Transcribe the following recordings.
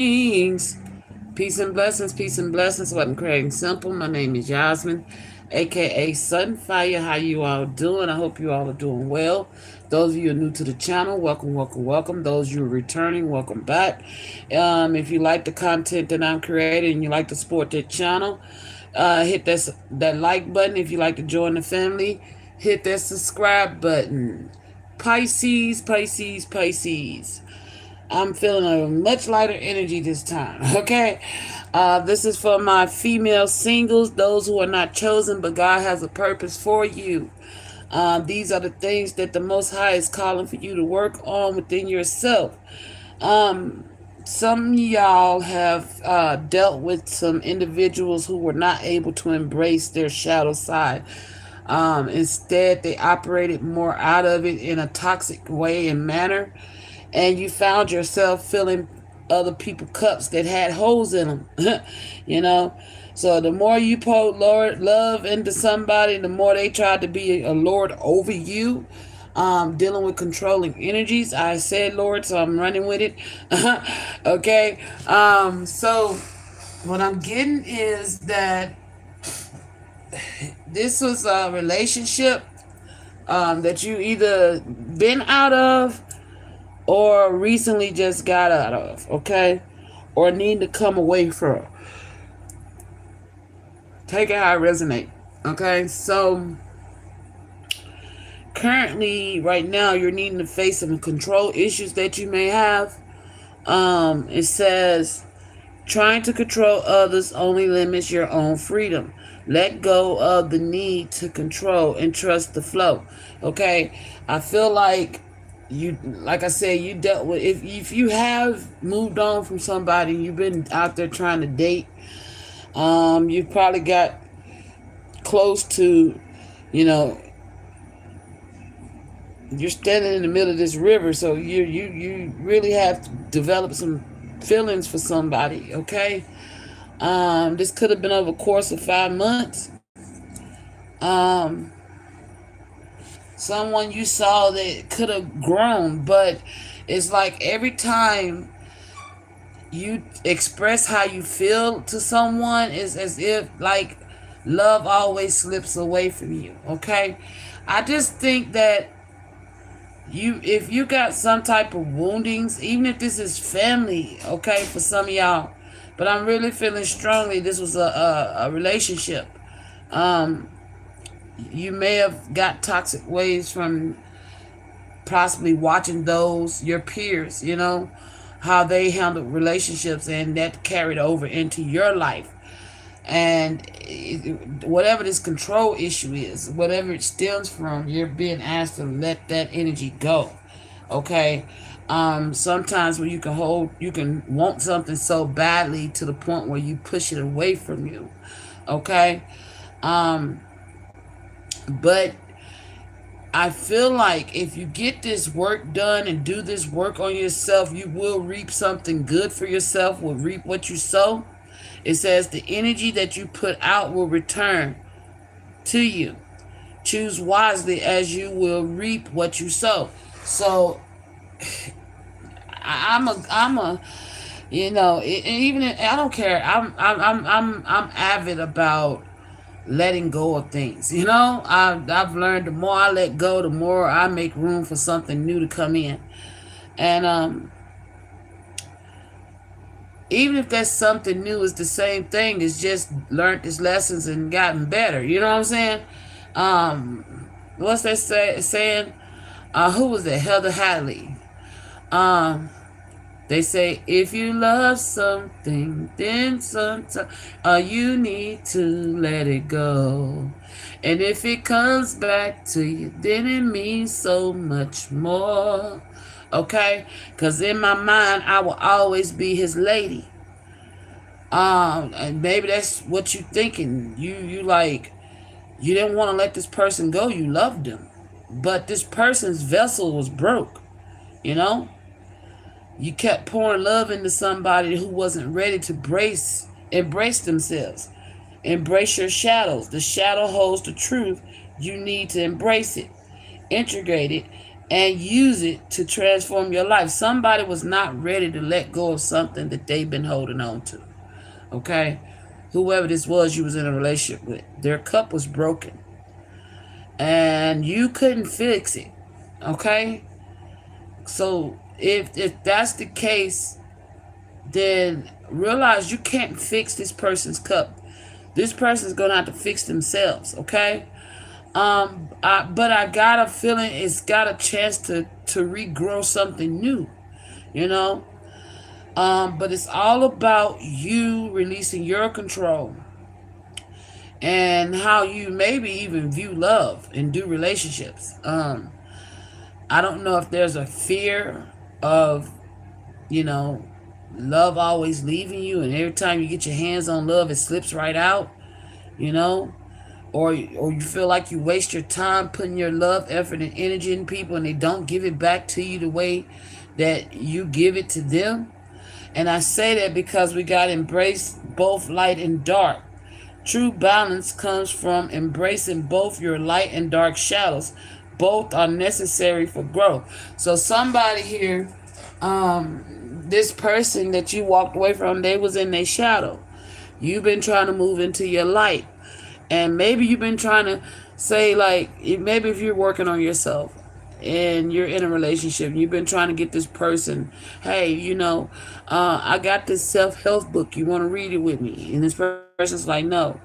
Greetings. Peace and blessings, peace and blessings. Wasn't creating simple. My name is Yasmin, aka Sunfire. How you all doing? I hope you all are doing well. Those of you who are new to the channel, welcome, welcome, welcome. Those of you who are returning, welcome back. If you like the content that I'm creating and you like to support that channel, hit that like button. If you like to join the family, hit that subscribe button. Pisces, Pisces, Pisces. I'm feeling a much lighter energy this time. Okay. This is for my female singles, those who are not chosen, but God has a purpose for you. These are the things that the Most High is calling for you to work on within yourself. Um, some of y'all have dealt with some individuals who were not able to embrace their shadow side. Instead, they operated more out of it in a toxic way and manner, and you found yourself filling other people's cups that had holes in them. you know, so the more you pour Lord love into somebody, the more they try to be a lord over you. Dealing with controlling energies. I said Lord, so I'm running with it. Okay. So what I'm getting is that this was a relationship that you either been out of or recently just got out of, okay? Or need to come away from. Take it how it resonate, okay? So currently, right now, you're needing to face some control issues that you may have. It says, trying to control others only limits your own freedom. Let go of the need to control and trust the flow. Okay? I feel like like I said, you dealt with, if you have moved on from somebody, you've been out there trying to date, you probably got close to, you know, you're standing in the middle of this river, so you really have to develop some feelings for somebody, okay? This could have been over a course of 5 months. Um, Someone you saw that could have grown, but it's like every time you express how you feel to someone, it's as if like love always slips away from you, okay? I just think that if you got some type of woundings, even if this is family, okay, for some of y'all, but I'm really feeling strongly this was a relationship. Um, you may have got toxic ways from possibly watching those your peers, how they handled relationships, and that carried over into your life. And whatever this control issue is, whatever it stems from, you're being asked to let that energy go, okay? Sometimes when you can want something so badly to the point where you push it away from you, okay? um but I feel like if you get this work done and do this work on yourself, you will reap something good for yourself, will reap what you sow. It says the energy that you put out will return to you. Choose wisely, as you will reap what you sow. So I'm a even I don't care. I'm avid about letting go of things. I've learned the more I let go, the more I make room for something new to come in. And even if that something new is the same thing, it's just learned its lessons and gotten better. You know what I'm saying? What's that saying? Who was that? Heather Hadley. Um, they say if you love something, then sometimes you need to let it go. And if it comes back to you, then it means so much more. Okay? Because in my mind, I will always be his lady. And maybe that's what you thinking. You like, you didn't want to let this person go. You loved him. But this person's vessel was broke. You know? You kept pouring love into somebody who wasn't ready to embrace themselves. Embrace your shadows. The shadow holds the truth. You need to embrace it, integrate it, and use it to transform your life. Somebody was not ready to let go of something that they've been holding on to. Okay? Whoever this was you was in a relationship with, their cup was broken. And you couldn't fix it. Okay? So if that's the case, then realize you can't fix this person's cup. This person's gonna have to fix themselves, okay? But I got a feeling it's got a chance to regrow something new, you know. But it's all about you releasing your control and how you maybe even view love and do relationships. I don't know if there's a fear of, you know, love always leaving you, and every time you get your hands on love, it slips right out, you know, or you feel like you waste your time putting your love, effort, and energy in people, and they don't give it back to you the way that you give it to them. And I say that because we got to embrace both light and dark. True balance comes from embracing both your light and dark shadows. Both are necessary for growth. So somebody here, this person that you walked away from, they was in their shadow. You've been trying to move into your light. And maybe you've been trying to say, like, maybe if you're working on yourself and you're in a relationship, you've been trying to get this person, hey, I got this self-help book, you want to read it with me? And this person's like, no,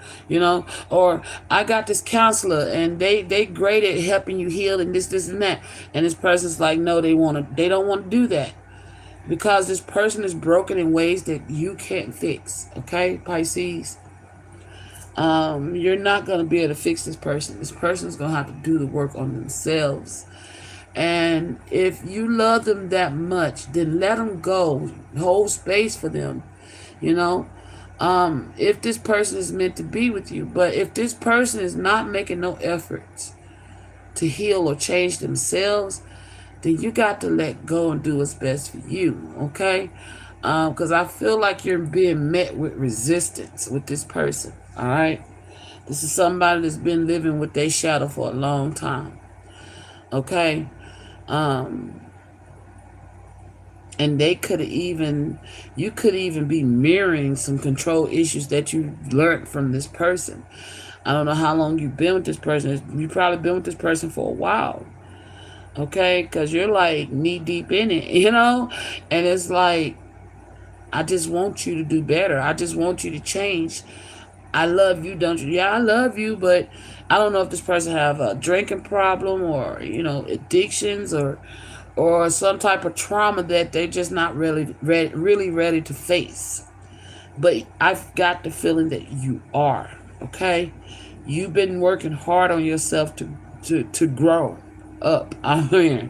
or I got this counselor and they great at helping you heal and this and that. And this person's like, no, they don't want to do that because this person is broken in ways that you can't fix. Okay, Pisces? You're not going to be able to fix this person. This person's going to have to do the work on themselves. And if you love them that much, then let them go. Hold space for them. You know, if this person is meant to be with you. But if this person is not making no efforts to heal or change themselves, then you got to let go and do what's best for you. Okay? Because I feel like you're being met with resistance with this person. All right? This is somebody that's been living with their shadow for a long time. Okay? And you could even be mirroring some control issues that you learned from this person. I don't know how long you've been with this person. You've probably been with this person for a while. Okay? Because you're like knee deep in it, And it's like, I just want you to do better. I just want you to change. I love you, don't you? Yeah, I love you, but I don't know if this person have a drinking problem or, addictions or some type of trauma that they're just not really ready to face. But I've got the feeling that you are, okay? You've been working hard on yourself to grow up out here,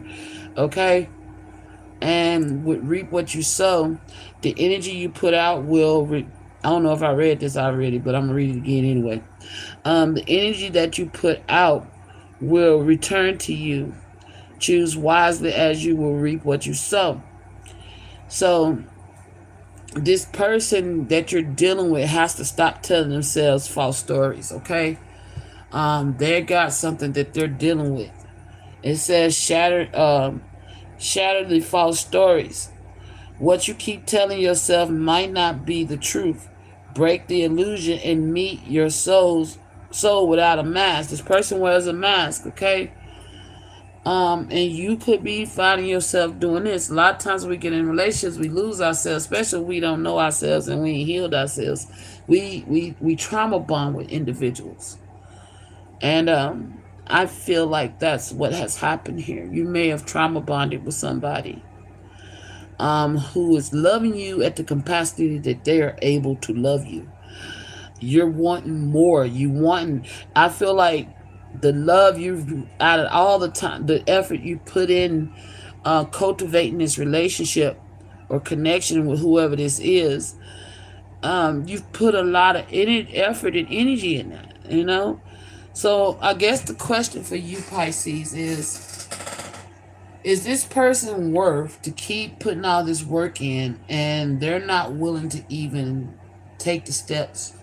okay? And with reap what you sow, the energy you put out will I don't know if I read this already, but I'm going to read it again anyway. The energy that you put out will return to you. Choose wisely as you will reap what you sow. So this person that you're dealing with has to stop telling themselves false stories, okay? They got something that they're dealing with. It says shatter the false stories. What you keep telling yourself might not be the truth. Break the illusion and meet your soul without a mask. This person wears a mask, okay? And you could be finding yourself doing this. A lot of times when we get in relationships, we lose ourselves, especially when we don't know ourselves and we ain't healed ourselves. We trauma bond with individuals. And I feel like that's what has happened here. You may have trauma bonded with somebody who is loving you at the capacity that they are able to love you. You're wanting more. I feel like the love you've out of all the time, the effort you put in cultivating this relationship or connection with whoever this is, you've put a lot of effort and energy in that, So I guess the question for you, Pisces, is this person worth to keep putting all this work in and they're not willing to even take the steps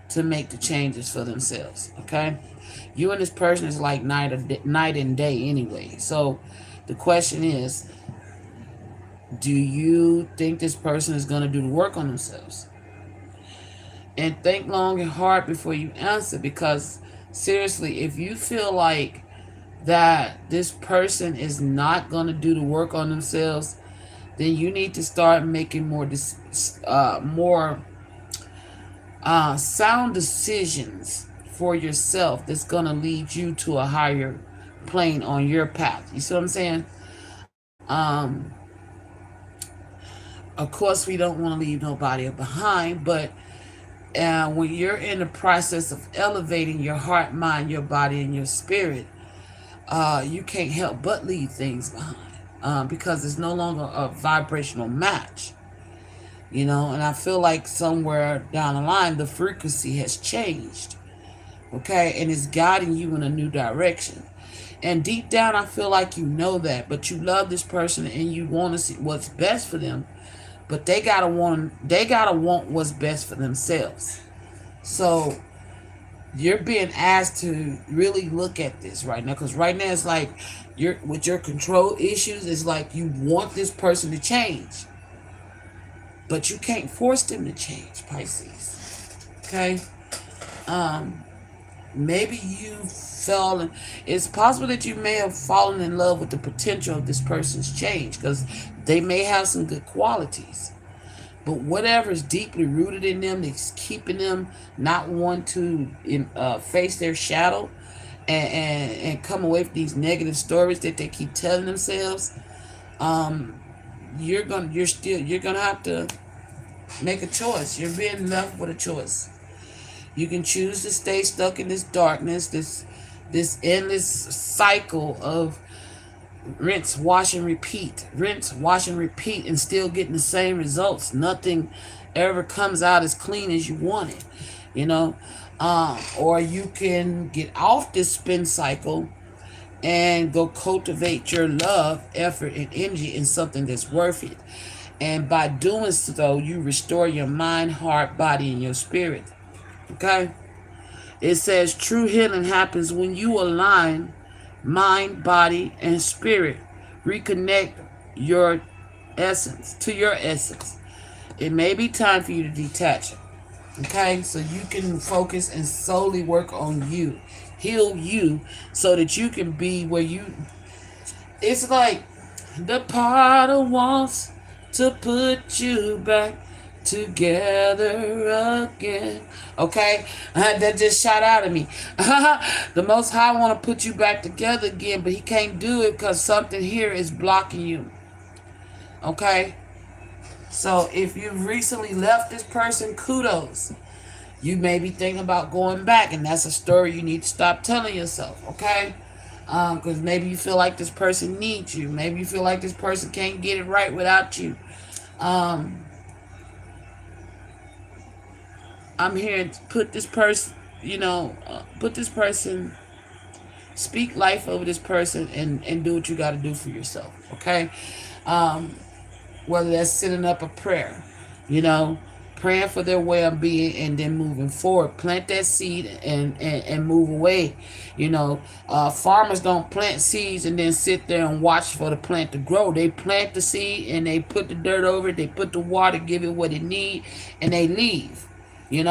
to make the changes for themselves, okay? You and this person is like night and day anyway. So The question is, do you think this person is going to do the work on themselves? And think long and hard before you answer, because seriously, if you feel like that this person is not going to do the work on themselves, then you need to start making more sound decisions for yourself that's going to lead you to a higher plane on your path. You see what I'm saying? Of course, we don't want to leave nobody behind, but when you're in the process of elevating your heart, mind, your body, and your spirit, you can't help but leave things behind, because it's no longer a vibrational match. And I feel like somewhere down the line, the frequency has changed, okay, and it's guiding you in a new direction. And deep down, I feel like you know that, but you love this person and you want to see what's best for them, but they gotta want what's best for themselves. So you're being asked to really look at this right now, because right now it's like with your control issues, it's like you want this person to change, but you can't force them to change, Pisces. Okay? Maybe it's possible that you may have fallen in love with the potential of this person's change, because they may have some good qualities. But whatever is deeply rooted in them that's keeping them not want to face their shadow and come away from these negative stories that they keep telling themselves, you're gonna have to make a choice. You're being left with a choice. You can choose to stay stuck in this darkness, this endless cycle of rinse, wash, and repeat, and still getting the same results. Nothing ever comes out as clean as you want it, or you can get off this spin cycle and go cultivate your love, effort, and energy in something that's worth it. And by doing so, you restore your mind, heart, body, and your spirit. Okay? It says true healing happens when you align mind, body, and spirit. Reconnect your essence to your essence. It may be time for you to detach it. Okay? So you can focus and solely work on you. Heal you so that you can be where it's like the potter wants to put you back together again. Okay? That just shot out at me. The Most High want to put you back together again, but he can't do it because something here is blocking you. Okay? So if you've recently left this person, kudos. You may be thinking about going back, and that's a story you need to stop telling yourself. Okay? Because maybe you feel like this person needs you. Maybe you feel like this person can't get it right without you. I'm here to put this person, speak life over this person and do what you got to do for yourself, okay? Whether that's sending up a prayer, praying for their well-being and then moving forward. Plant that seed and move away. Farmers don't plant seeds and then sit there and watch for the plant to grow. They plant the seed and they put the dirt over it, they put the water, give it what it needs, and they leave, and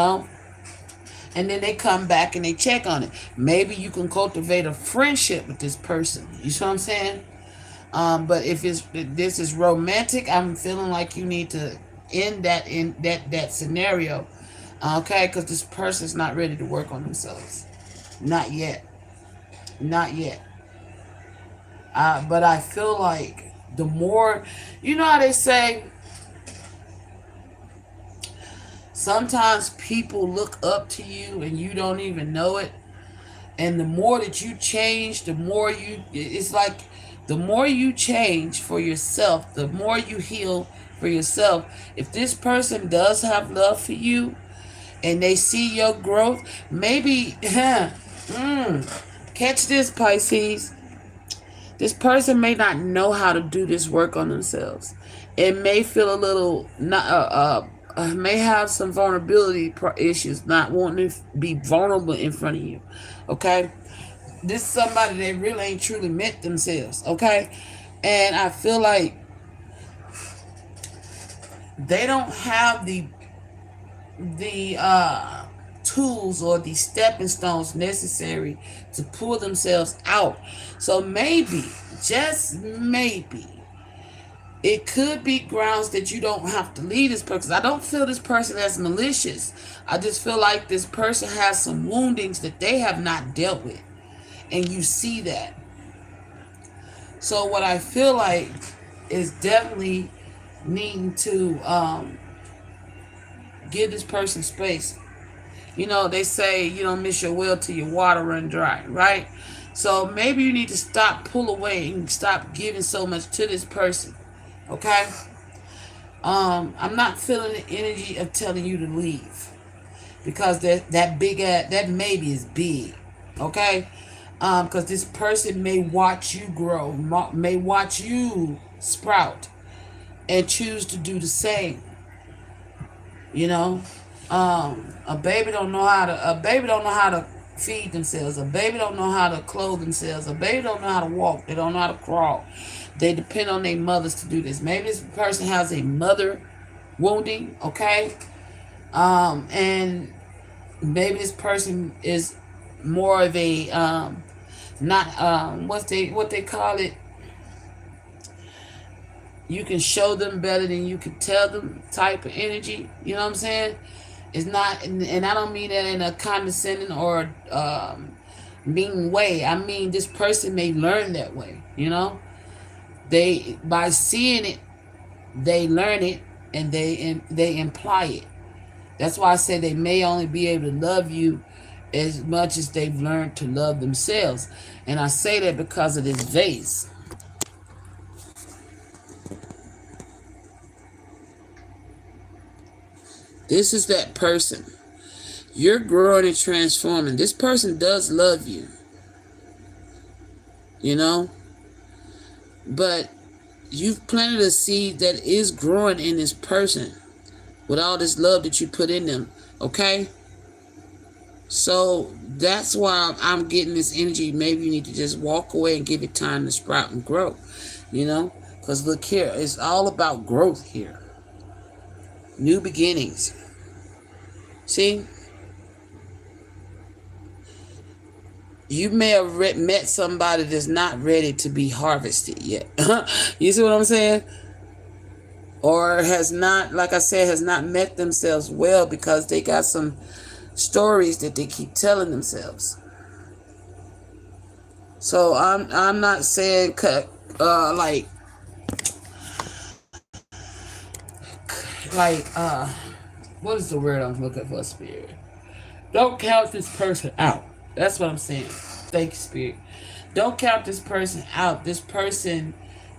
then they come back and they check on it. Maybe you can cultivate a friendship with this person. You see what I'm saying? But if this is romantic, I'm feeling like you need to end that scenario, okay? Because this person's not ready to work on themselves, not yet. But I feel like the more, how they say, sometimes people look up to you and you don't even know it, and the more that you change, the more you change for yourself, the more you heal for yourself. If this person does have love for you and they see your growth, maybe catch this, Pisces. This person may not know how to do this work on themselves. It may feel a little may have some vulnerability issues, not wanting to be vulnerable in front of you. Okay? This is somebody that really ain't truly met themselves. Okay? And I feel like they don't have the tools or the stepping stones necessary to pull themselves out. So maybe, just maybe, it could be grounds that you don't have to leave this person. I don't feel this person as malicious. I just feel like this person has some woundings that they have not dealt with. And you see that. So what I feel like is definitely needing to give this person space. You know, they say you don't miss your well till your water run dry, right? So maybe you need to stop, pull away, and stop giving so much to this person. Okay? I'm not feeling the energy of telling you to leave. Because that maybe is big. Okay? Because this person may watch you grow, may watch you sprout, and choose to do the same. You know, a baby don't know how to feed themselves. A baby don't know how to clothe themselves. A baby don't know how to walk. They don't know how to crawl. They depend on their mothers to do this. Maybe this person has a mother wounding, okay? And maybe this person is more of a not what they call it. You can show them better than you can tell them type of energy. You know what I'm saying? It's not, and I don't mean that in a condescending or mean way. I mean this person may learn that way. You know, they by seeing it, they learn it and they imply it. That's why I say they may only be able to love you as much as they've learned to love themselves. And I say that because of this vase. This is that person. You're growing and transforming. This person does love you. You know? But you've planted a seed that is growing in this person with all this love that you put in them. Okay? So that's why I'm getting this energy. Maybe you need to just walk away and give it time to sprout and grow. You know? Because look here, it's all about growth here. New beginnings. See? You may have met somebody that's not ready to be harvested yet. You see what I'm saying? Or has not, like I said, has not met themselves well because they got some stories that they keep telling themselves. So I'm not saying what is the word I'm looking for, Spirit? Don't count this person out. That's what I'm saying. Thank you, Spirit. Don't count this person out. This person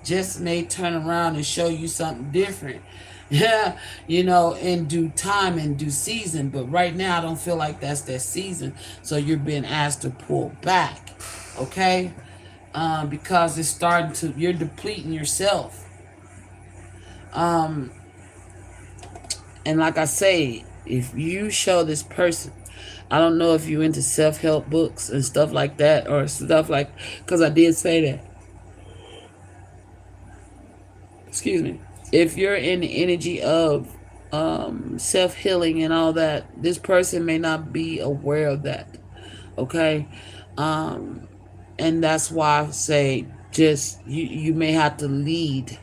just may turn around and show you something different. Yeah, you know, in due time, in due season. But right now, I don't feel like that's that season. So you're being asked to pull back. Okay? Because it's starting to, you're depleting yourself. And like I say, if you show this person, I don't know if you're into self-help books and stuff like that, or stuff like, because I did say that. Excuse me. If you're in the energy of self-healing and all that, this person may not be aware of that. Okay? And that's why I say just, you may have to lead.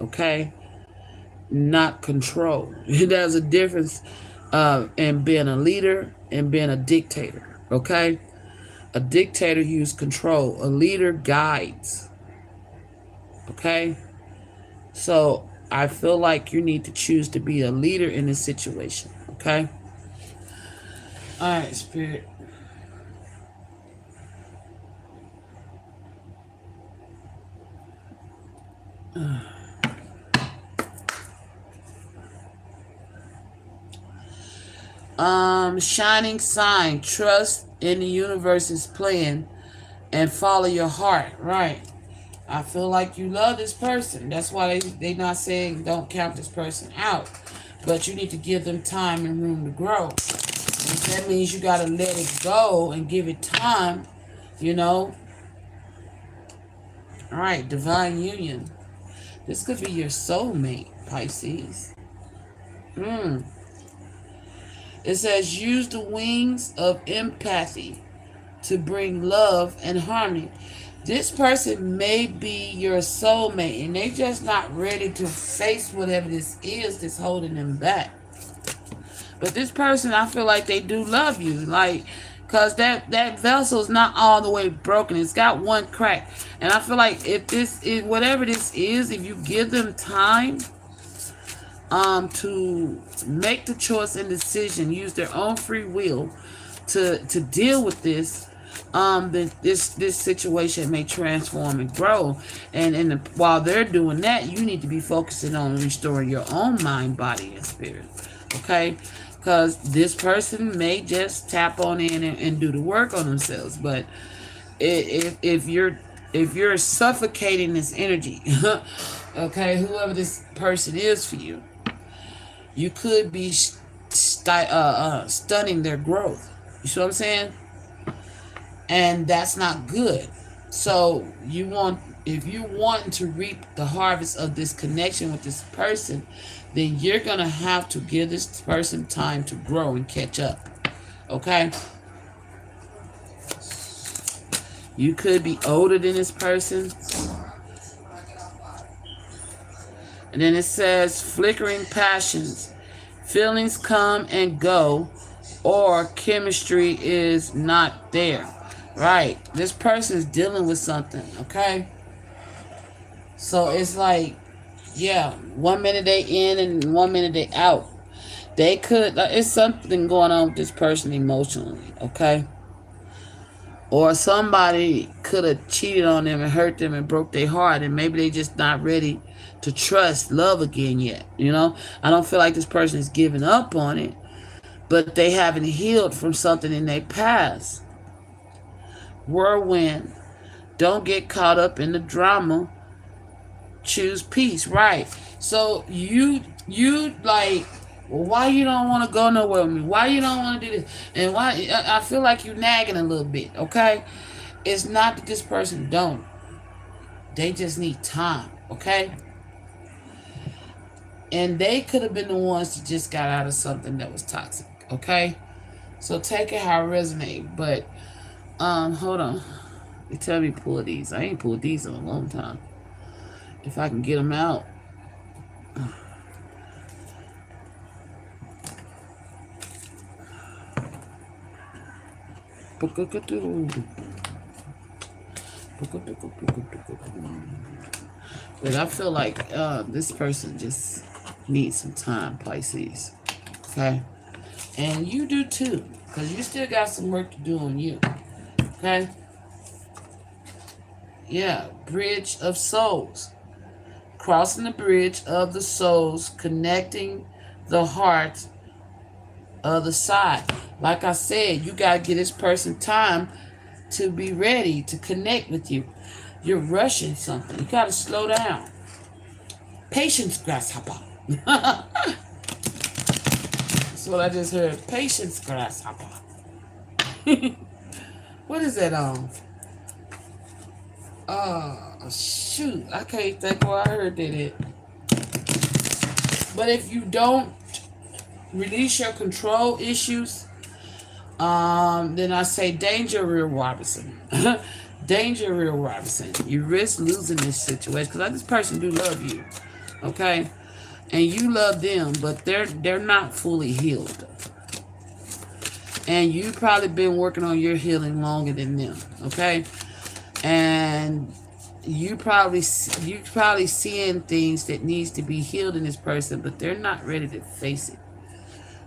Okay? Not control. There's a difference in being a leader and being a dictator. Okay? A dictator uses control. A leader guides. Okay? So I feel like you need to choose to be a leader in this situation. Okay? Alright, Spirit. Shining sign. Trust in the universe's plan and follow your heart. Right. I feel like you love this person. That's why they not saying don't count this person out. But you need to give them time and room to grow. And that means you got to let it go and give it time, you know. All right, divine union. This could be your soulmate, Pisces. Mm. It says use the wings of empathy to bring love and harmony. This person may be your soulmate and they just not ready to face whatever this is that's holding them back. But this person, I feel like they do love you. Like, because that vessel's not all the way broken. It's got one crack. And I feel like if this is, whatever this is, if you give them time to make the choice and decision, use their own free will to deal with this, then this situation may transform and grow. And while they're doing that, you need to be focusing on restoring your own mind, body, and spirit. Okay, because this person may just tap on in and do the work on themselves. But if you're suffocating this energy, okay, whoever this person is for you, you could be stunning their growth. You see what I'm saying? And that's not good. So if you want to reap the harvest of this connection with this person, then you're gonna have to give this person time to grow and catch up. Okay? You could be older than this person. And then it says flickering passions. Feelings come and go, or chemistry is not there. Right. This person is dealing with something, okay? So it's like, yeah, 1 minute they in and 1 minute they out. They could, it's something going on with this person emotionally, okay? Or somebody could have cheated on them and hurt them and broke their heart, and maybe they just not ready to trust love again yet, you know? I don't feel like this person is giving up on it, but they haven't healed from something in their past. Whirlwind. Don't get caught up in the drama. Choose peace. Right. So you like, well, why you don't want to go nowhere with me? Why you don't want to do this? And why I feel like you nagging a little bit, okay? It's not that this person don't. They just need time, okay? And they could have been the ones that just got out of something that was toxic, okay? So take it how it resonates. But hold on. They tell me pull these. I ain't pulled these in a long time. If I can get them out. But I feel like this person just needs some time, Pisces. Okay? And you do too. Because you still got some work to do on you. Okay? Yeah. Bridge of souls. Crossing the bridge of the souls, connecting the heart of the side. Like I said, you got to give this person time to be ready to connect with you. You're rushing something. You got to slow down. Patience, grasshopper. That's what I just heard. Patience, grasshopper. What is that on? Shoot. I can't think where I heard that at. But if you don't release your control issues, then I say danger, Real Robinson. Danger, Real Robinson. You risk losing this situation because this person do love you, okay, and you love them, but they're not fully healed, and you probably been working on your healing longer than them, okay, and you probably seeing things that needs to be healed in this person, but they're not ready to face it.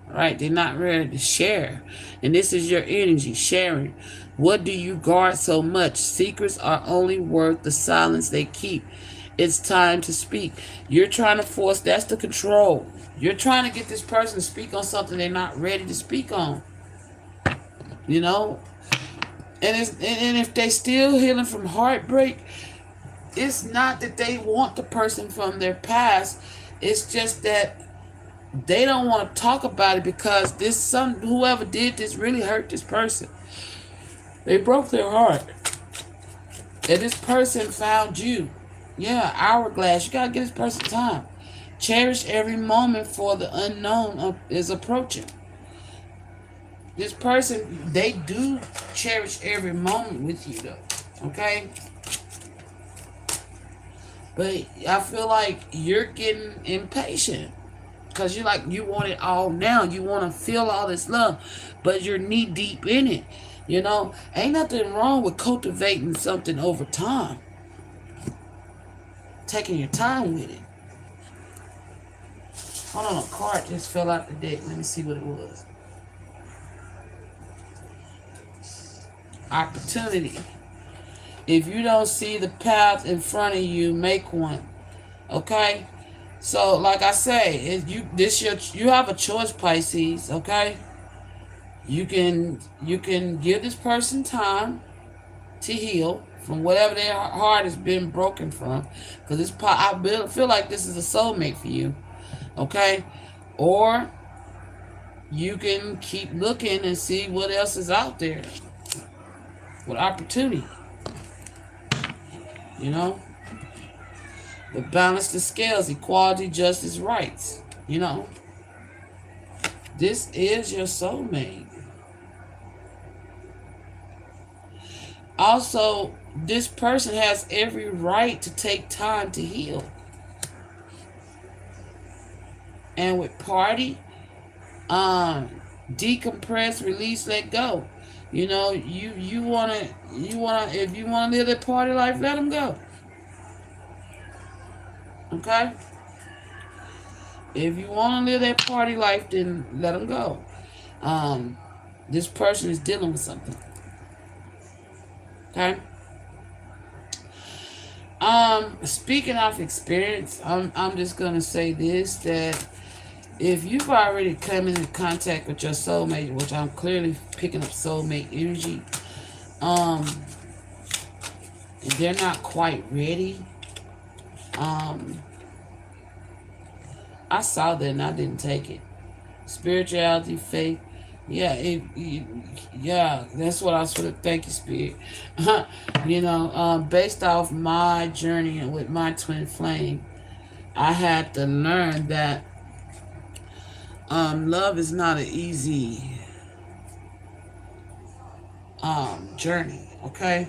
Right? They're not ready to share. And this is your energy, sharing. What do you guard so much? Secrets are only worth the silence they keep. It's time to speak. You're trying to force, that's the control. You're trying to get this person to speak on something they're not ready to speak on. You know? And if they still healing from heartbreak, it's not that they want the person from their past. It's just that they don't want to talk about it because whoever did this really hurt this person. They broke their heart. If this person found you, yeah, hourglass, you gotta give this person time. Cherish every moment for the unknown is approaching. This person, they do cherish every moment with you, though. Okay? But I feel like you're getting impatient. Because you want it all now. You want to feel all this love. But you're knee deep in it. You know? Ain't nothing wrong with cultivating something over time. Taking your time with it. Hold on, a card just fell out the deck. Let me see what it was. Opportunity. If you don't see the path in front of you, make one. Okay? So, like I say, if you have a choice, Pisces, okay? You can give this person time to heal from whatever their heart has been broken from. Because I feel like this is a soulmate for you. Okay? Or you can keep looking and see what else is out there. With opportunity. You know? But balance the scales, equality, justice, rights. You know? This is your soulmate. Also, this person has every right to take time to heal. And with party, decompress, release, let go. You know, you wanna if you wanna live that party life, let them go. Okay? If you wanna live that party life, then let them go. This person is dealing with something. Okay? Speaking of experience, I'm just gonna say this, that if you've already come into contact with your soulmate, which I'm clearly picking up soulmate energy, and they're not quite ready, I saw that and I didn't take it. Spirituality, faith, yeah, yeah, that's what I was going to thank you, Spirit. You know, based off my journey with my twin flame, I had to learn that love is not an easy journey, okay?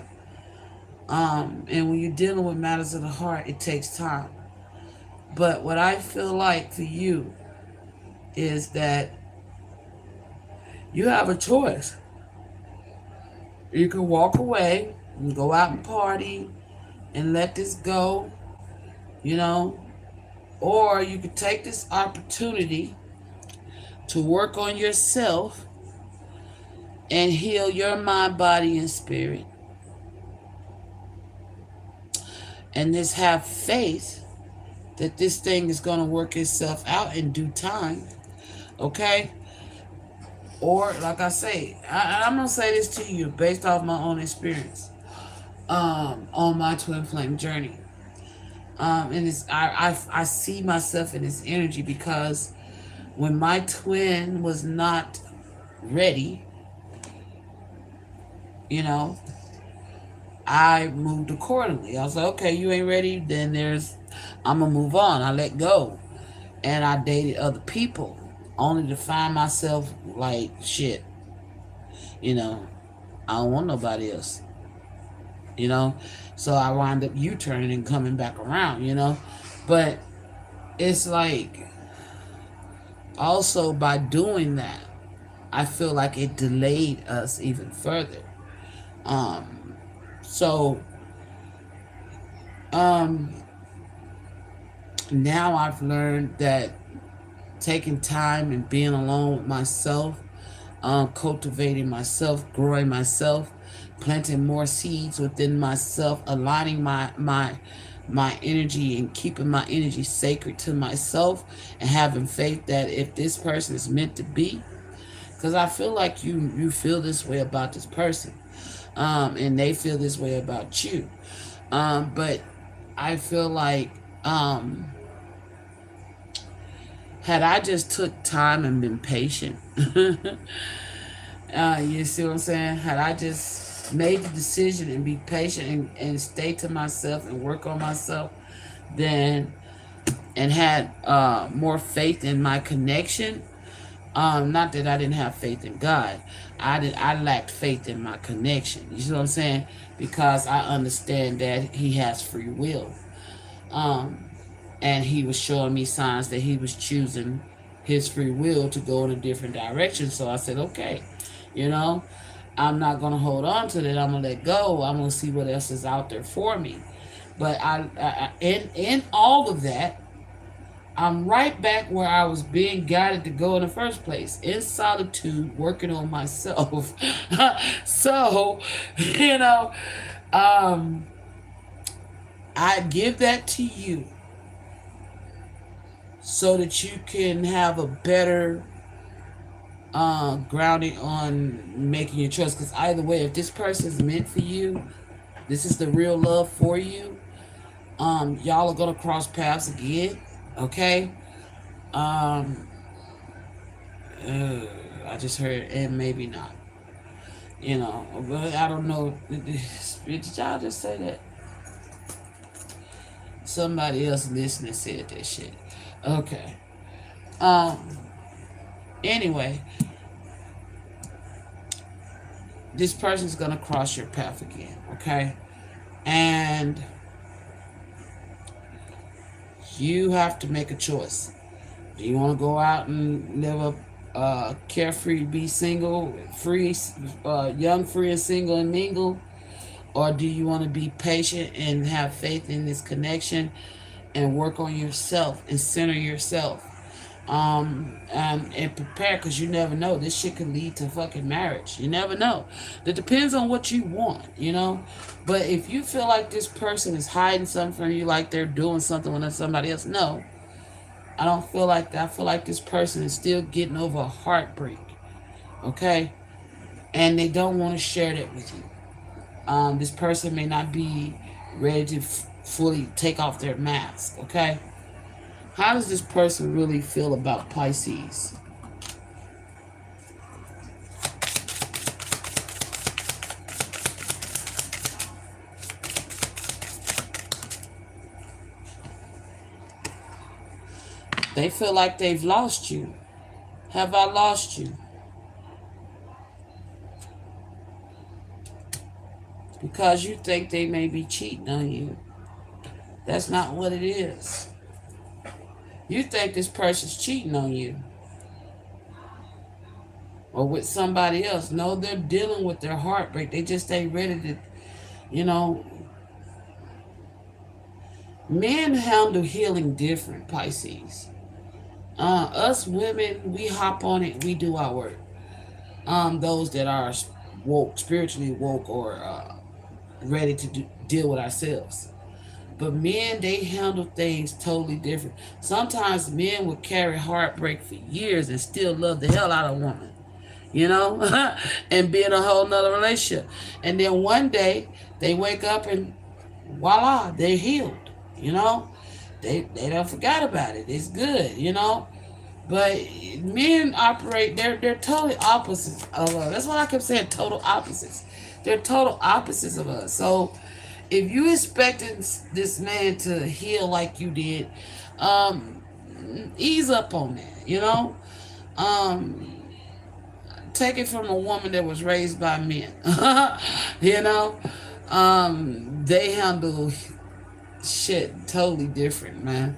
And when you're dealing with matters of the heart, it takes time. But what I feel like for you is that you have a choice. You can walk away and go out and party and let this go, you know, or you could take this opportunity to work on yourself and heal your mind, body, and spirit. And just have faith that this thing is going to work itself out in due time. Okay? Or, like I say, I'm going to say this to you based off my own experience on my twin flame journey. And I see myself in this energy because when my twin was not ready, you know, I moved accordingly. I was like, okay, you ain't ready, then I'm going to move on. I let go. And I dated other people only to find myself like, shit, you know, I don't want nobody else, you know. So I wound up U-turning and coming back around, you know. But it's like, also by doing that, I feel like it delayed us even further. So now I've learned that taking time and being alone with myself, cultivating myself, growing myself, planting more seeds within myself, aligning my energy and keeping my energy sacred to myself, and having faith that if this person is meant to be, because I feel like you feel this way about this person, and they feel this way about you, but I feel like had I just took time and been patient, you see what I'm saying? Had I just made the decision and be patient and stay to myself and work on myself, then and had more faith in my connection. Not that I didn't have faith in God. I lacked faith in my connection. You see what I'm saying? Because I understand that He has free will. Um, and He was showing me signs that He was choosing His free will to go in a different direction. So I said, okay, you know, I'm not gonna hold on to that. I'm gonna let go. I'm gonna see what else is out there for me. But in all of that, I'm right back where I was being guided to go in the first place, in solitude, working on myself. So, you know, um, I give that to you so that you can have a better grounding on making your choice. Because either way, if this person is meant for you, this is the real love for you. Y'all are gonna cross paths again. Okay. Um, I just heard, and maybe not. You know, but I don't know. Did y'all just say that? Somebody else listening said that shit. Okay. Um. Anyway, this person's gonna cross your path again. Okay, and you have to make a choice. Do you want to go out and live a carefree, be single, free, young, free, and single and mingle? Or do you want to be patient and have faith in this connection and work on yourself and center yourself? And prepare, because you never know. This shit could lead to fucking marriage. You never know. It depends on what you want, you know? But if you feel like this person is hiding something from you, like they're doing something with somebody else, no. I don't feel like that. I feel like this person is still getting over a heartbreak, okay? And they don't want to share that with you. This person may not be ready to fully take off their mask, okay? How does this person really feel about Pisces? They feel like they've lost you. Have I lost you? Because you think they may be cheating on you. That's not what it is. You think this person's cheating on you or with somebody else. No, they're dealing with their heartbreak. They just ain't ready to, you know. Men handle healing different, Pisces. Us women, we hop on it, we do our work. Those that are woke, spiritually woke, or ready to deal with ourselves. But men, they handle things totally different. Sometimes men will carry heartbreak for years and still love the hell out of a woman, you know, and be in a whole nother relationship. And then one day they wake up and voila, they're healed, you know. They don't forgot about it. It's good, you know. But men operate, they're totally opposites of us. That's why I kept saying total opposites. They're total opposites of us. So if you expected this man to heal like you did, um, ease up on that, you know? Um, take it from a woman that was raised by men. You know? They handle shit totally different, man.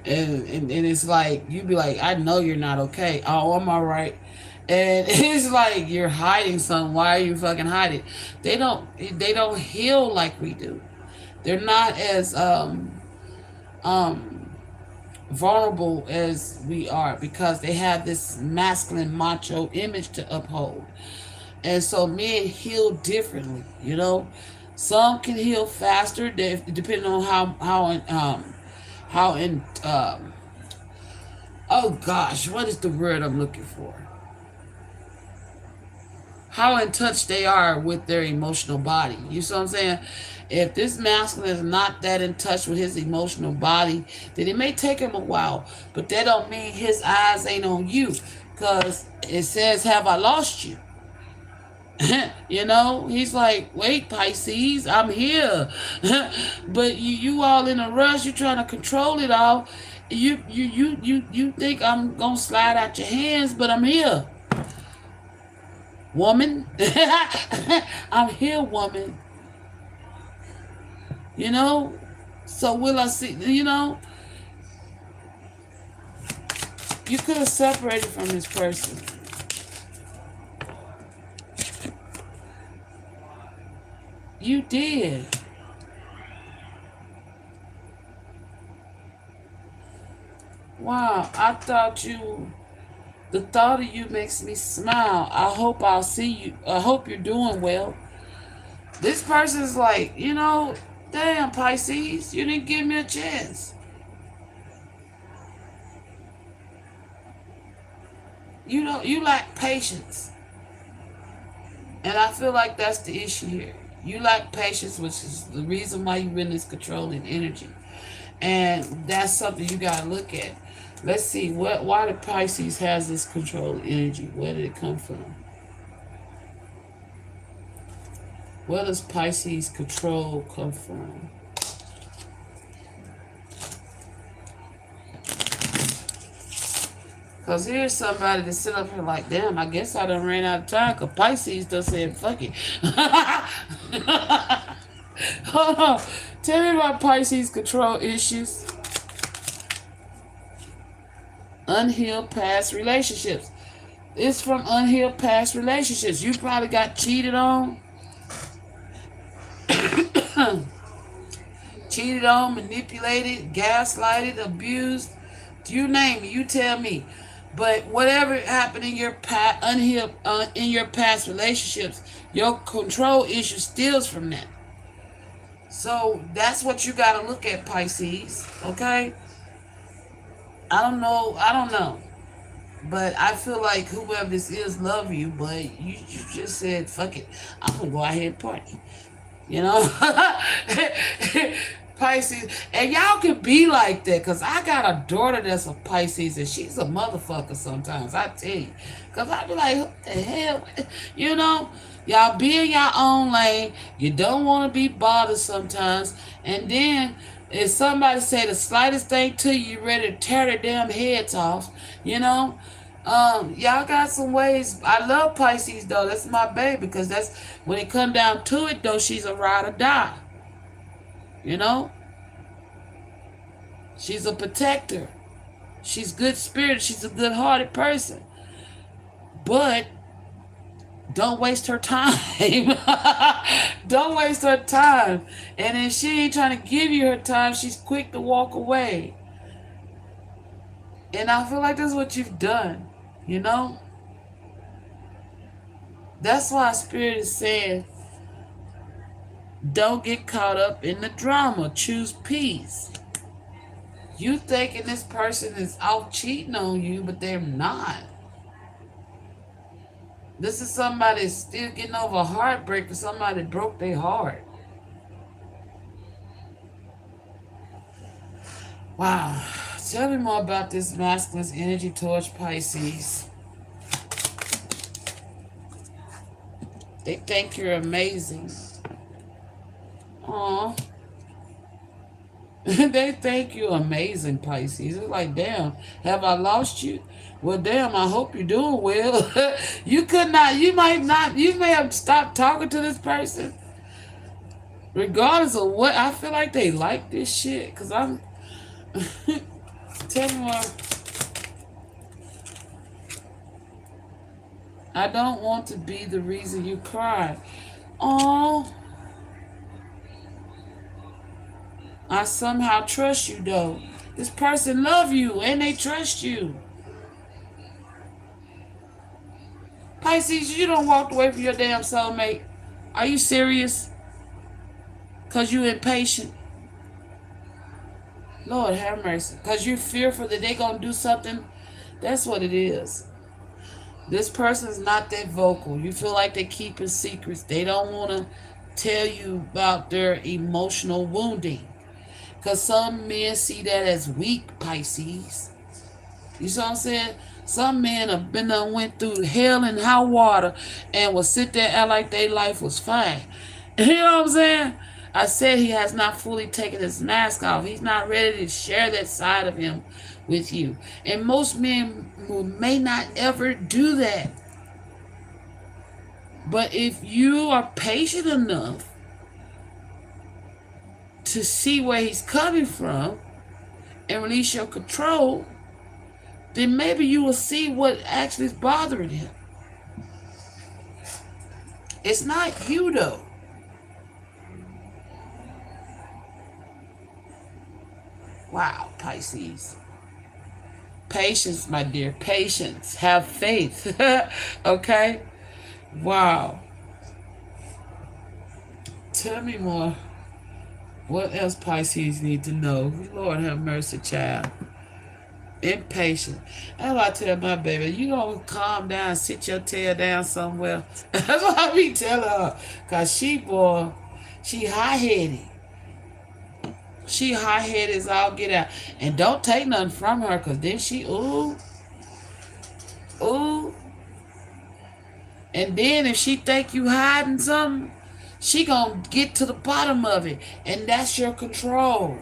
And it's like, you be like, I know you're not okay. Oh, I'm all right. And it's like you're hiding something. Why are you fucking hiding? They don't heal like we do. They're not as um vulnerable as we are because they have this masculine macho image to uphold. And so men heal differently, you know. Some can heal faster, depending on how in oh gosh, what is the word I'm looking for? How in touch they are with their emotional body. You see what I'm saying? If this masculine is not that in touch with his emotional body, then it may take him a while. But that don't mean his eyes ain't on you. Because it says, have I lost you? You know, he's like, wait, Pisces, I'm here. But you all in a rush, you trying to control it all. You think I'm gonna slide out your hands, but I'm here, woman. I'm here, woman. You know? So will I see, you could have separated from this person. You did. Wow, the thought of you makes me smile. I hope I'll see you. I hope you're doing well. This person's like, damn, Pisces, you didn't give me a chance. You lack patience. And I feel like that's the issue here. You lack patience, which is the reason why you're in this controlling energy. And that's something you gotta look at. Let's see, why the Pisces has this controlling energy? Where did it come from? Where does Pisces control come from? Because here's somebody that sit up here like, damn, I guess I done ran out of time because Pisces done said, fuck it. Hold on. Tell me about Pisces control issues. Unhealed past relationships. It's from unhealed past relationships. You probably got cheated on. Cheated on, manipulated, gaslighted, abused. You name it. You tell me. But whatever happened in your unhealed in your past relationships, your control issue steals from that. So that's what you got to look at, Pisces. Okay. I don't know. But I feel like whoever this is love you, but you just said, fuck it. I'm going to go ahead and party. You know? Pisces. And y'all can be like that, because I got a daughter that's a Pisces, and she's a motherfucker sometimes, I tell you. Because I be like, what the hell? You know? Y'all be in your own lane. You don't want to be bothered sometimes. And then if somebody say the slightest thing to you, you're ready to tear their damn heads off. You know? Y'all got some ways. I love Pisces, though. That's my baby, because that's when it come down to it, though, she's a ride or die. You know? She's a protector. She's good spirited. She's a good hearted person. But don't waste her time. Don't waste her time. And if she ain't trying to give you her time, she's quick to walk away. And I feel like that's what you've done. You know? That's why Spirit is saying, don't get caught up in the drama. Choose peace. You thinking this person is out cheating on you, but they're not. This is somebody that's still getting over a heartbreak for somebody that broke their heart. Wow. Tell me more about this masculine energy towards Pisces. They think you're amazing. Aw. They think you're amazing, Pisces. It's like, damn, have I lost you? Well, damn, I hope you're doing well. You may have stopped talking to this person. Regardless of what, I feel like they like this shit. Because I'm... Tell me more. I don't want to be the reason you cry. Oh, I somehow trust you, though. This person love you and they trust you. Pisces, you don't walk away from your damn soulmate. Are you serious? Because you impatient. Lord have mercy. Because you're fearful that they're going to do something. That's what it is. This person's not that vocal. You feel like they're keeping secrets. They don't want to tell you about their emotional wounding. Because some men see that as weak, Pisces. You see what I'm saying? Some men have been done went through hell and high water and will sit there and act like their life was fine. You know what I'm saying? I said he has not fully taken his mask off. He's not ready to share that side of him with you. And most men may not ever do that. But if you are patient enough to see where he's coming from and release your control, then maybe you will see what actually is bothering him. It's not you, though. Wow, Pisces. Patience, my dear. Patience. Have faith. Okay? Wow. Tell me more. What else Pisces need to know? Lord have mercy, child. Impatient. That's what I tell my baby. You don't calm down, sit your tail down somewhere. That's what I be telling her. Because she high-headed. She high-headed as all get out. And don't take nothing from her, because then she, ooh. And then if she think you hiding something, she gonna get to the bottom of it. And that's your control.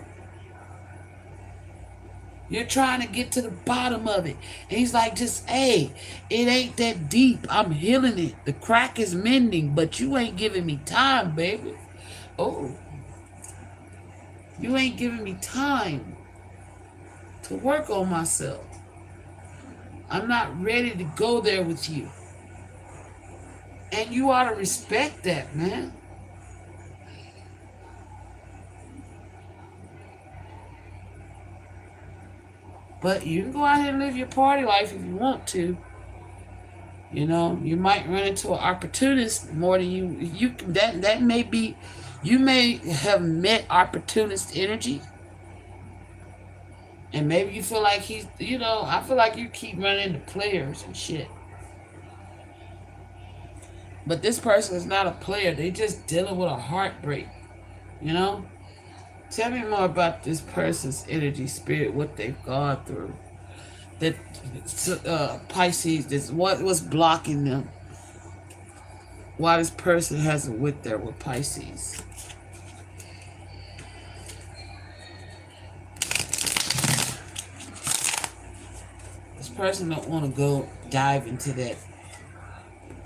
You're trying to get to the bottom of it. And he's like, just, hey, it ain't that deep. I'm healing it. The crack is mending, but you ain't giving me time, baby. Oh. You ain't giving me time to work on myself. I'm not ready to go there with you. And you ought to respect that, man. But you can go out here and live your party life if you want to. You know, you might run into an opportunist more than you that may be, you may have met opportunist energy. And maybe you feel like he's, you know, I feel like you keep running into players and shit. But this person is not a player. They just dealing with a heartbreak, you know? Tell me more about this person's energy, spirit, what they've gone through. That Pisces, this what's blocking them. Why this person hasn't went there with Pisces. This person don't want to go dive into that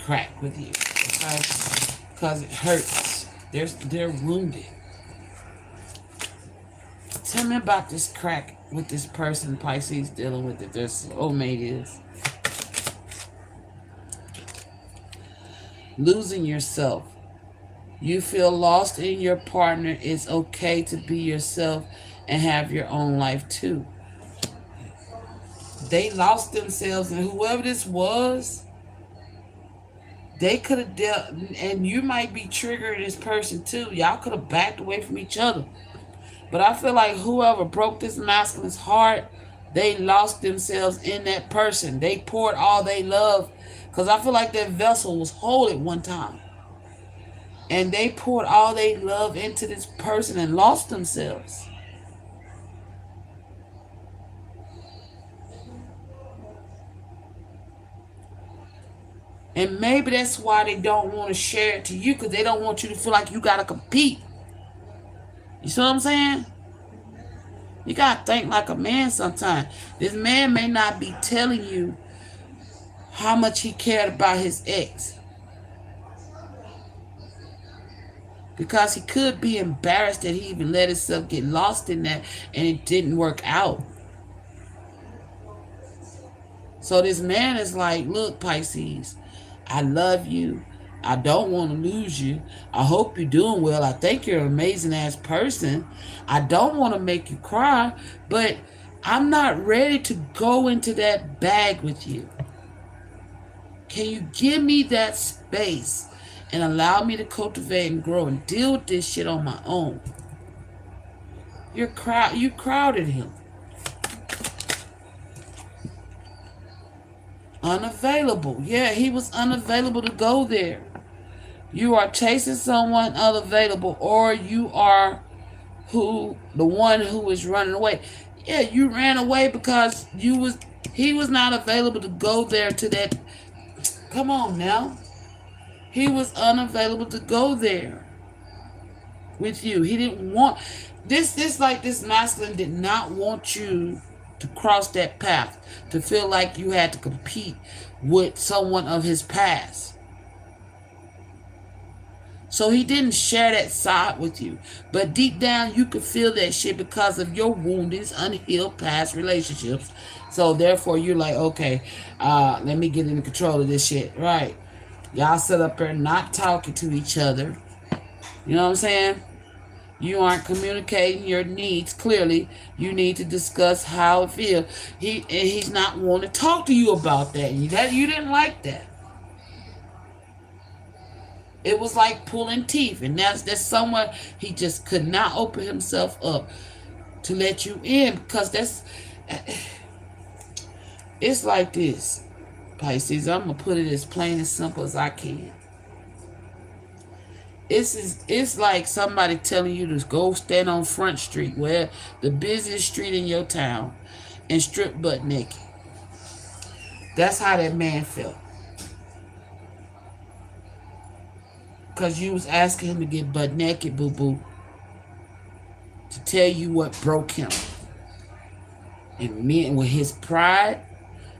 crack with you, because it hurts. They're wounded. Tell me about this crack with this person Pisces dealing with, that their soulmate is. Losing yourself. You feel lost in your partner. It's okay to be yourself and have your own life too. They lost themselves, and whoever this was, they could have dealt, and you might be triggering this person too. Y'all could have backed away from each other. But I feel like whoever broke this masculine's heart, they lost themselves in that person. They poured all they love, because I feel like that vessel was whole at one time. And they poured all they love into this person and lost themselves. And maybe that's why they don't want to share it to you, because they don't want you to feel like you got to compete. You see what I'm saying? You got to think like a man sometimes. This man may not be telling you how much he cared about his ex, because he could be embarrassed that he even let himself get lost in that and it didn't work out. So this man is like, look, Pisces, I love you. I don't want to lose you. I hope you're doing well. I think you're an amazing ass person. I don't want to make you cry, but I'm not ready to go into that bag with you. Can you give me that space and allow me to cultivate and grow and deal with this shit on my own? You crowded him. Unavailable. Yeah, he was unavailable to go there. You are chasing someone unavailable, or you are the one who is running away. Yeah, you ran away because he was not available to go there to that. Come on now. He was unavailable to go there with you. He didn't want this like this masculine did not want you to cross that path, to feel like you had to compete with someone of his past. So he didn't share that side with you. But deep down, you could feel that shit because of your woundings, unhealed past relationships. So therefore, you're like, okay, let me get in control of this shit. Right. Y'all sit up there not talking to each other. You know what I'm saying? You aren't communicating your needs clearly. You need to discuss how it feels. He's not wanting to talk to you about that. You didn't like that. It was like pulling teeth, and that's somewhere he just could not open himself up to let you in, because it's like this, Pisces. I'm gonna put it as plain and simple as I can. It's like somebody telling you to go stand on Front Street, where the busiest street in your town, and strip butt naked. That's how that man felt. Because you was asking him to get butt naked, boo-boo, to tell you what broke him. And men with his pride,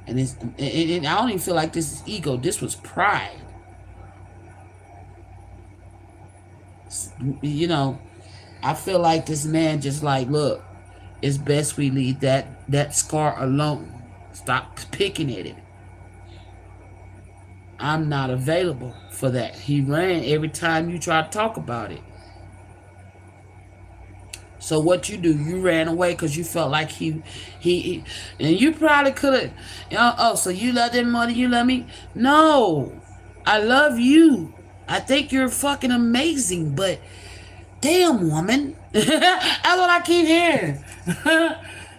and I don't even feel like this is ego. This was pride. You know, I feel like this man just like, look, it's best we leave that scar alone. Stop picking at it. I'm not available for that. He ran every time you try to talk about it. So what you do, you ran away because you felt like he and you probably could have, oh, so you love them more than you love me? No, I love you. I think you're fucking amazing, but damn, woman. That's what I keep hearing.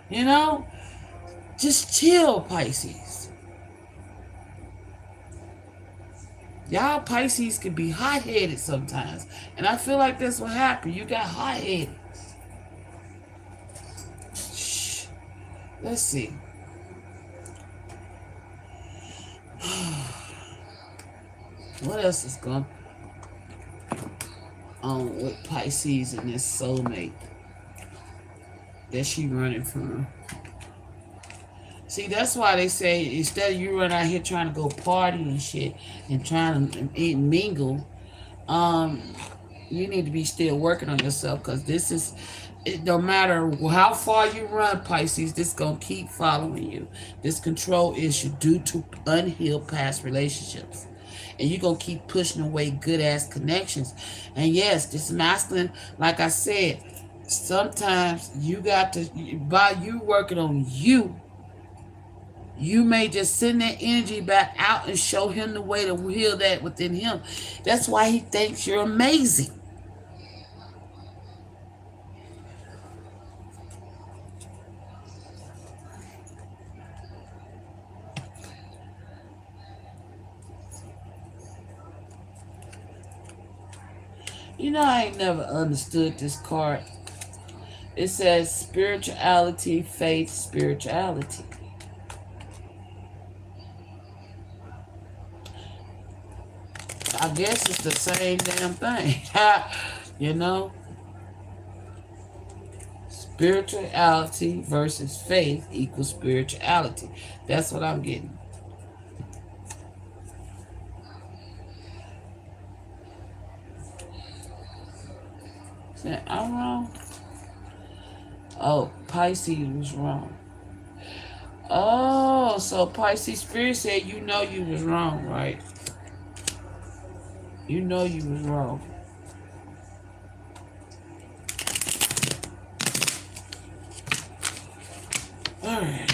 You know? Just chill, Pisces. Y'all Pisces can be hot-headed sometimes. And I feel like that's what happened. You got hot-headed. Shh. Let's see. What else is going on with Pisces and this soulmate that she running from? See, that's why they say instead of you run out here trying to go party and shit and trying to eat and mingle, you need to be still working on yourself, because this is, no matter how far you run, Pisces, this gonna keep following you. This control issue due to unhealed past relationships. And you're going to keep pushing away good-ass connections. And yes, this masculine, like I said, sometimes you got to, by you working on you, you may just send that energy back out and show him the way to heal that within him. That's why he thinks you're amazing. You know, I ain't never understood this card. It says spirituality, faith, spirituality. I guess it's the same damn thing. You know? Spirituality versus faith equals spirituality. That's what I'm getting. I'm wrong. Oh, Pisces was wrong. Oh, so Pisces Spirit said you know you was wrong, right? You know you was wrong. Alright.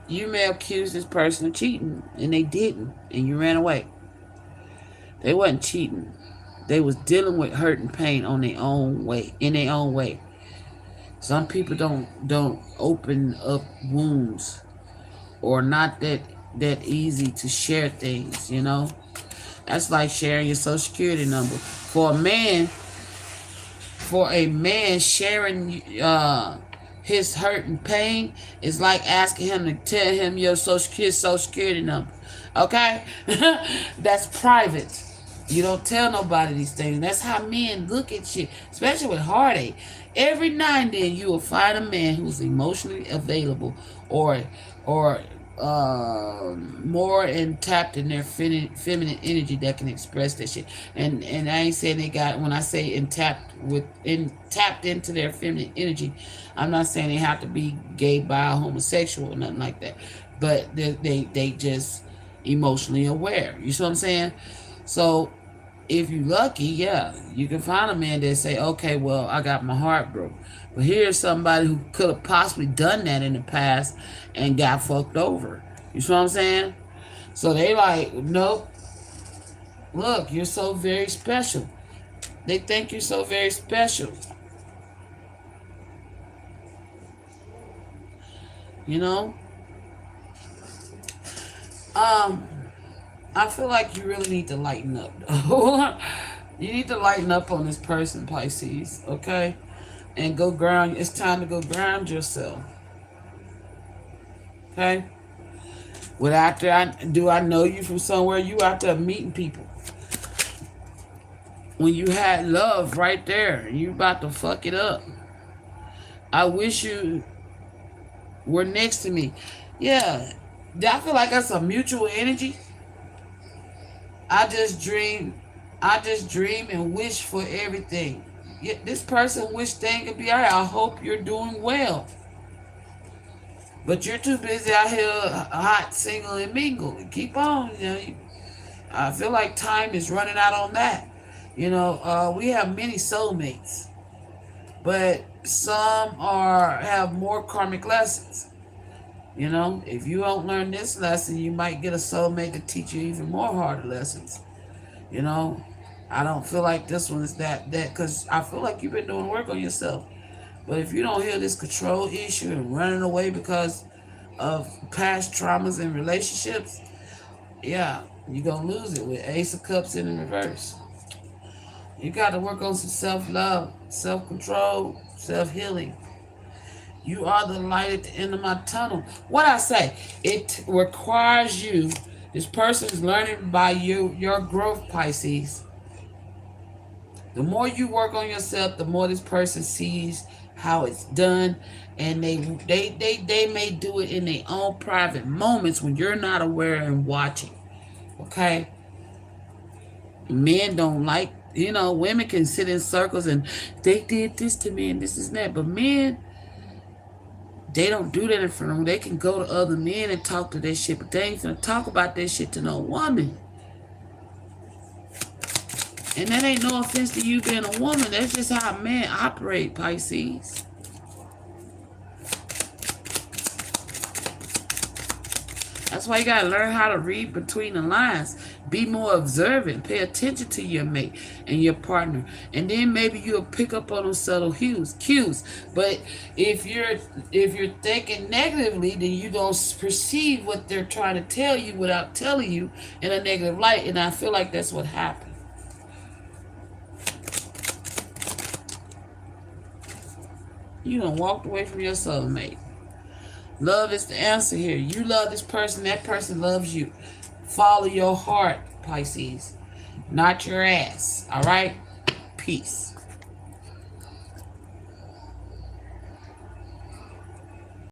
You may accuse this person of cheating, and they didn't, and you ran away. They wasn't cheating. They was dealing with hurt and pain on their own way, in their own way. Some people don't open up wounds, or not that easy to share things, you know? That's like sharing your social security number. For a man sharing his hurt and pain is like asking him to tell him your social security number. Okay? That's private. You don't tell nobody these things. That's how men look at shit, especially with heartache. Every now and then you will find a man who's emotionally available or more and tapped in their feminine energy that can express that shit. And I ain't saying they got, when I say tapped into their feminine energy, I'm not saying they have to be gay, bi, homosexual or nothing like that. But they just emotionally aware. You see what I'm saying? So if you lucky, yeah, you can find a man that say, okay, well, I got my heart broke. But here's somebody who could have possibly done that in the past and got fucked over. You see what I'm saying? So they like, nope, look, you're so very special. They think you're so very special. You know? I feel like you really need to lighten up. You need to lighten up on this person, Pisces, okay? And go ground. It's time to go ground yourself. Okay? Do I know you from somewhere? You out there meeting people. When you had love right there, you about to fuck it up. I wish you were next to me. Yeah. I feel like that's a mutual energy. I just dream and wish for everything. Yeah, this person wish things could be alright. I hope you're doing well. But you're too busy out here hot, single, and mingle. Keep on. I feel like time is running out on that. We have many soulmates, but some have more karmic lessons. If you don't learn this lesson, you might get a soulmate to teach you even more harder lessons. I don't feel like this one is that because I feel like you've been doing work on yourself. But if you don't heal this control issue and running away because of past traumas and relationships, yeah, you're going to lose it with Ace of Cups in the reverse. You got to work on some self-love, self-control, self-healing. You are the light at the end of my tunnel. What I say, it requires you. This person is learning by your growth, Pisces. The more you work on yourself, the more this person sees how it's done, and they may do it in their own private moments when you're not aware and watching. Okay? Men don't like, women can sit in circles and they did this to me and this is that, but men, they don't do that in front of them. They can go to other men and talk to their shit, but they ain't finna talk about that shit to no woman. And that ain't no offense to you being a woman. That's just how men operate, Pisces. That's why you gotta learn how to read between the lines. Be more observant. Pay attention to your mate and your partner. And then maybe you'll pick up on those subtle cues. But if you're thinking negatively, then you don't perceive what they're trying to tell you without telling you in a negative light. And I feel like that's what happened. You done walked away from your soulmate. Love is the answer here. You love this person, that person loves you. Follow your heart, Pisces, not your ass. All right? Peace.